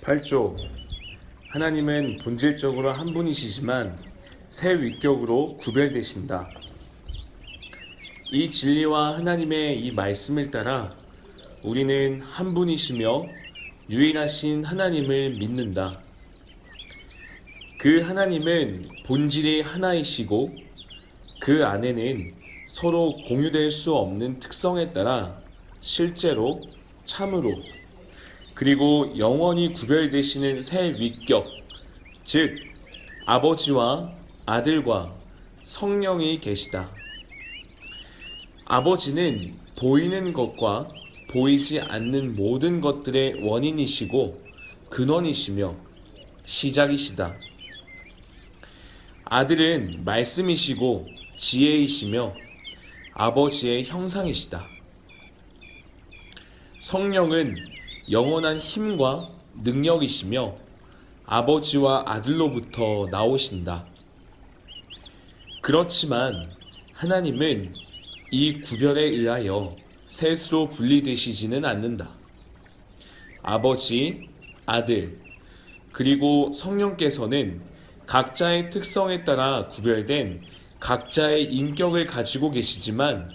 8조. 하나님은 본질적으로 한 분이시지만 세 위격으로 구별되신다. 이 진리와 하나님의 이 말씀을 따라 우리는 한 분이시며 유일하신 하나님을 믿는다. 그 하나님은 본질이 하나이시고 그 안에는 서로 공유될 수 없는 특성에 따라 실제로, 참으로, 그리고 영원히 구별되시는 세 위격, 즉 아버지와 아들과 성령이 계시다. 아버지는 보이는 것과 보이지 않는 모든 것들의 원인이시고 근원이시며 시작이시다. 아들은 말씀이시고 지혜이시며 아버지의 형상이시다. 성령은 영원한 힘과 능력이시며 아버지와 아들로부터 나오신다. 그렇지만 하나님은 이 구별에 의하여 셋으로 분리되시지는 않는다. 아버지, 아들, 그리고 성령께서는 각자의 특성에 따라 구별된 각자의 인격을 가지고 계시지만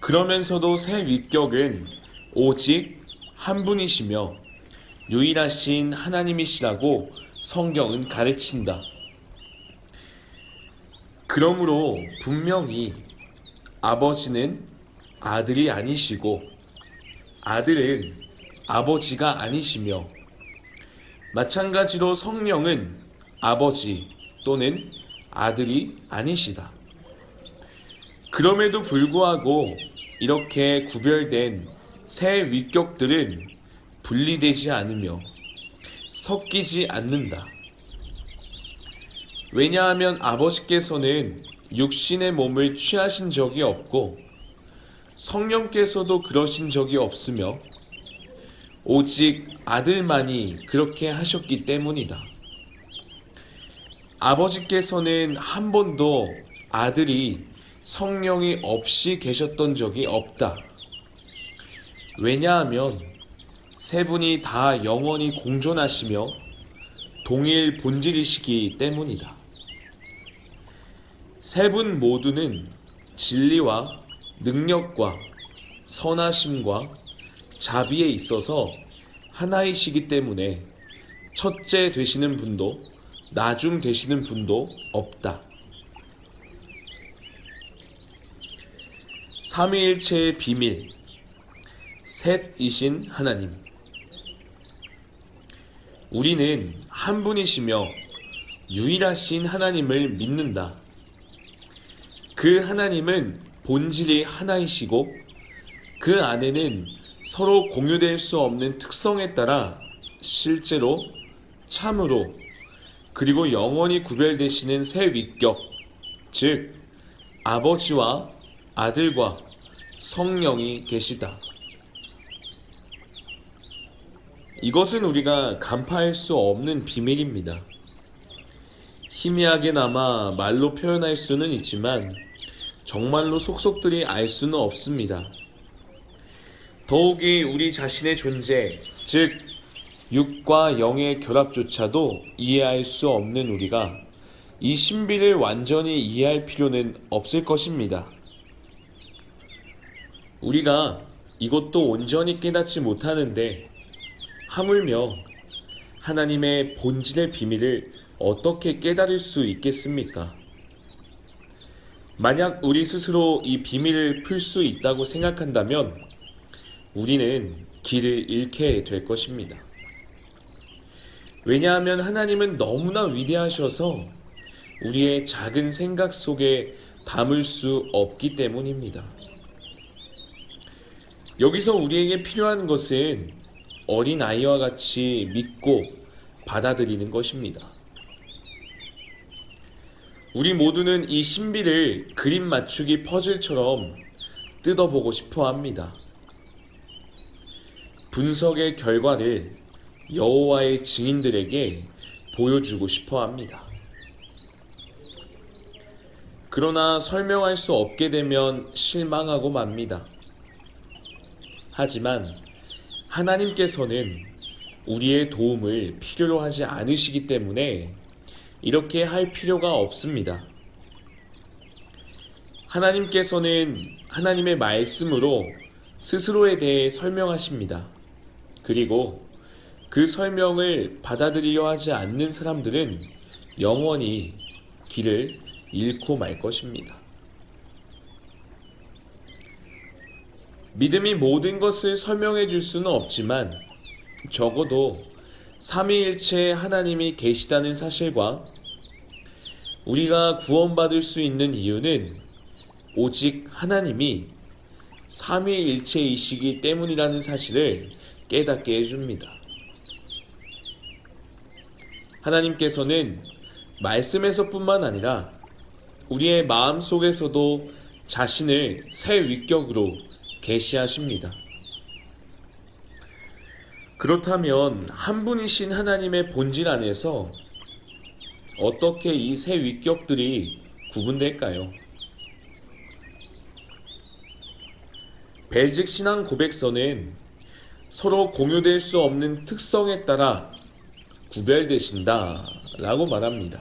그러면서도 세 위격은 오직 한 분이시며 유일하신 하나님이시라고 성경은 가르친다. 그러므로 분명히 아버지는 아들이 아니시고 아들은 아버지가 아니시며 마찬가지로 성령은 아버지 또는 아들이 아니시다. 그럼에도 불구하고 이렇게 구별된 세 위격들은 분리되지 않으며 섞이지 않는다. 왜냐하면 아버지께서는 육신의 몸을 취하신 적이 없고 성령께서도 그러신 적이 없으며 오직 아들만이 그렇게 하셨기 때문이다. 아버지께서는 한 번도 아들이 성령이 없이 계셨던 적이 없다. 왜냐하면 세 분이 다 영원히 공존하시며 동일 본질이시기 때문이다. 세 분 모두는 진리와 능력과 선하심과 자비에 있어서 하나이시기 때문에 첫째 되시는 분도 나중 되시는 분도 없다. 삼위일체의 비밀, 셋이신 하나님. 우리는 한 분이시며 유일하신 하나님을 믿는다. 그 하나님은 본질이 하나이시고 그 안에는 서로 공유될 수 없는 특성에 따라 실제로, 참으로, 그리고 영원히 구별되시는 세 위격, 즉 아버지와 아들과 성령이 계시다. 이것은 우리가 간파할 수 없는 비밀입니다. 희미하게나마 말로 표현할 수는 있지만 정말로 속속들이 알 수는 없습니다. 더욱이 우리 자신의 존재, 즉 육과 영의 결합조차도 이해할 수 없는 우리가 이 신비를 완전히 이해할 필요는 없을 것입니다. 우리가 이것도 온전히 깨닫지 못하는데 하물며 하나님의 본질의 비밀을 어떻게 깨달을 수 있겠습니까? 만약 우리 스스로 이 비밀을 풀 수 있다고 생각한다면 우리는 길을 잃게 될 것입니다. 왜냐하면 하나님은 너무나 위대하셔서 우리의 작은 생각 속에 담을 수 없기 때문입니다. 여기서 우리에게 필요한 것은 어린아이와 같이 믿고 받아들이는 것입니다. 우리 모두는 이 신비를 그림 맞추기 퍼즐처럼 뜯어보고 싶어 합니다. 분석의 결과를 여호와의 증인들에게 보여주고 싶어 합니다. 그러나 설명할 수 없게 되면 실망하고 맙니다. 하지만 하나님께서는 우리의 도움을 필요로 하지 않으시기 때문에 이렇게 할 필요가 없습니다. 하나님께서는 하나님의 말씀으로 스스로에 대해 설명하십니다. 그리고 그 설명을 받아들이려 하지 않는 사람들은 영원히 길을 잃고 말 것입니다. 믿음이 모든 것을 설명해 줄 수는 없지만 적어도 삼위일체 하나님이 계시다는 사실과 우리가 구원받을 수 있는 이유는 오직 하나님이 삼위일체이시기 때문이라는 사실을 깨닫게 해줍니다. 하나님께서는 말씀에서뿐만 아니라 우리의 마음속에서도 자신을 새 위격으로 계시하십니다. 그렇다면 한 분이신 하나님의 본질 안에서 어떻게 이 새 위격들이 구분될까요? 벨직 신앙 고백서는 서로 공유될 수 없는 특성에 따라 구별되신다 라고 말합니다.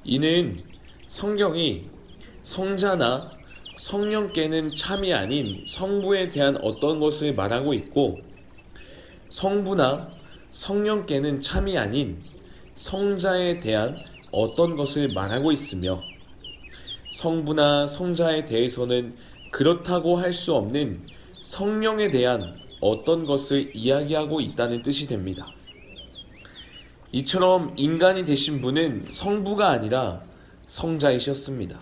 이는 성경이 성자나 성령께는 참이 아닌 성부에 대한 어떤 것을 말하고 있고 성부나 성령께는 참이 아닌 성자에 대한 어떤 것을 말하고 있으며 성부나 성자에 대해서는 그렇다고 할 수 없는 성령에 대한 어떤 것을 이야기하고 있다는 뜻이 됩니다. 이처럼 인간이 되신 분은 성부가 아니라 성자이셨습니다.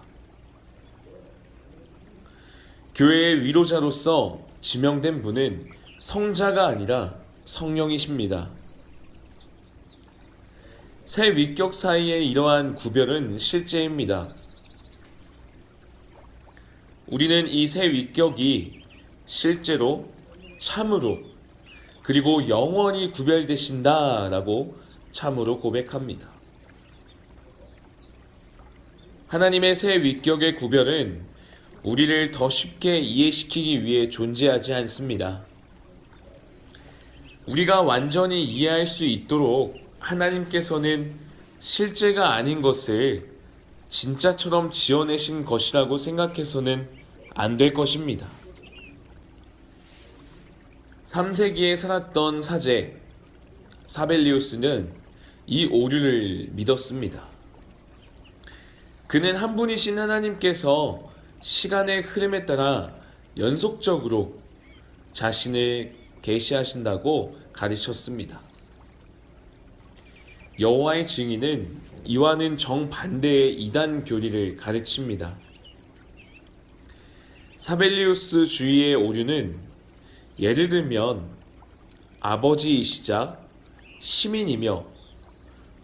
교회의 위로자로서 지명된 분은 성자가 아니라 성령이십니다. 새 위격 사이의 이러한 구별은 실제입니다. 우리는 이 새 위격이 실제로 참으로 그리고 영원히 구별되신다라고 참으로 고백합니다. 하나님의 새 위격의 구별은 우리를 더 쉽게 이해시키기 위해 존재하지 않습니다. 우리가 완전히 이해할 수 있도록 하나님께서는 실제가 아닌 것을 진짜처럼 지어내신 것이라고 생각해서는 안 될 것입니다. 3세기에 살았던 사제 사벨리우스는 이 오류를 믿었습니다. 그는 한 분이신 하나님께서 시간의 흐름에 따라 연속적으로 자신을 계시하신다고 가르쳤습니다. 여호와의 증인은 이와는 정반대의 이단 교리를 가르칩니다. 사벨리우스 주의의 오류는 예를 들면 아버지이시자 시민이며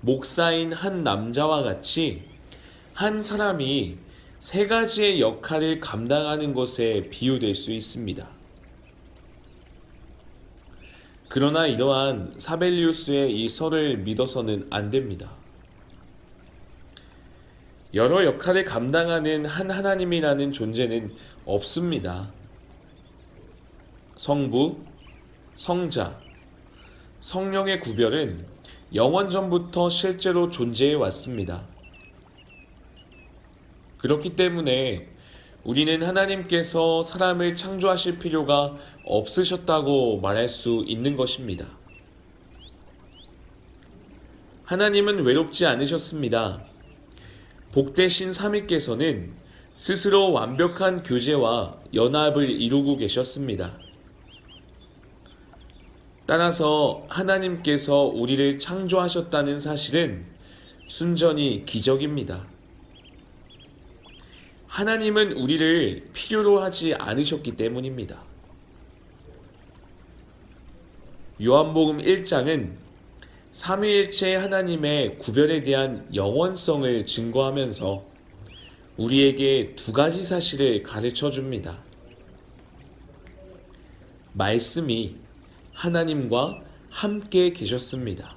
목사인 한 남자와 같이 한 사람이 세 가지의 역할을 감당하는 것에 비유될 수 있습니다. 그러나 이러한 사벨리우스의 이 설을 믿어서는 안 됩니다. 여러 역할을 감당하는 한 하나님이라는 존재는 없습니다. 성부, 성자, 성령의 구별은 영원전부터 실제로 존재해 왔습니다. 그렇기 때문에 우리는 하나님께서 사람을 창조하실 필요가 없으셨다고 말할 수 있는 것입니다. 하나님은 외롭지 않으셨습니다. 복되신 삼위께서는 스스로 완벽한 교제와 연합을 이루고 계셨습니다. 따라서 하나님께서 우리를 창조하셨다는 사실은 순전히 기적입니다. 하나님은 우리를 필요로 하지 않으셨기 때문입니다. 요한복음 1장은 삼위일체 하나님의 구별에 대한 영원성을 증거하면서 우리에게 두 가지 사실을 가르쳐 줍니다. 말씀이 하나님과 함께 계셨습니다.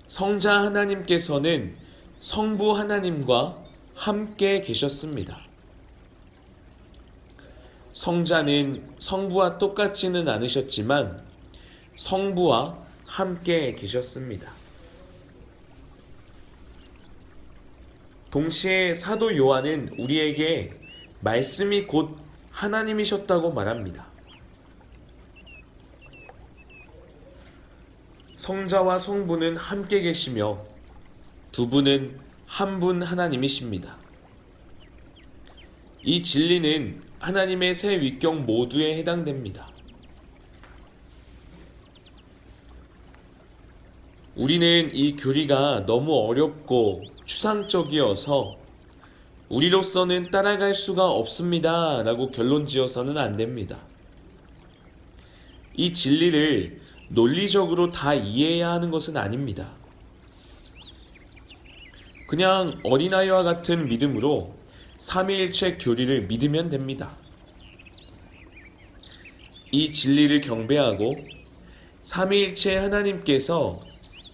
성자 하나님께서는 성부 하나님과 함께 계셨습니다. 성자는 성부와 똑같지는 않으셨지만 성부와 함께 계셨습니다. 동시에 사도 요한은 우리에게 말씀이 곧 하나님이셨다고 말합니다. 성자와 성부는 함께 계시며 두 분은 한 분 하나님이십니다. 이 진리는 하나님의 세 위격 모두에 해당됩니다. 우리는 이 교리가 너무 어렵고 추상적이어서 우리로서는 따라갈 수가 없습니다 라고 결론 지어서는 안 됩니다. 이 진리를 논리적으로 다 이해해야 하는 것은 아닙니다. 그냥 어린아이와 같은 믿음으로 삼위일체 교리를 믿으면 됩니다. 이 진리를 경배하고 삼위일체 하나님께서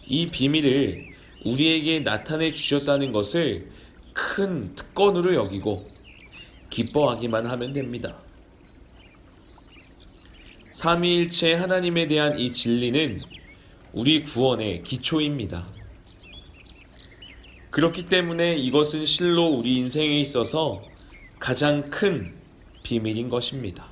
이 비밀을 우리에게 나타내 주셨다는 것을 큰 특권으로 여기고 기뻐하기만 하면 됩니다. 삼위일체 하나님에 대한 이 진리는 우리 구원의 기초입니다. 그렇기 때문에 이것은 실로 우리 인생에 있어서 가장 큰 비밀인 것입니다.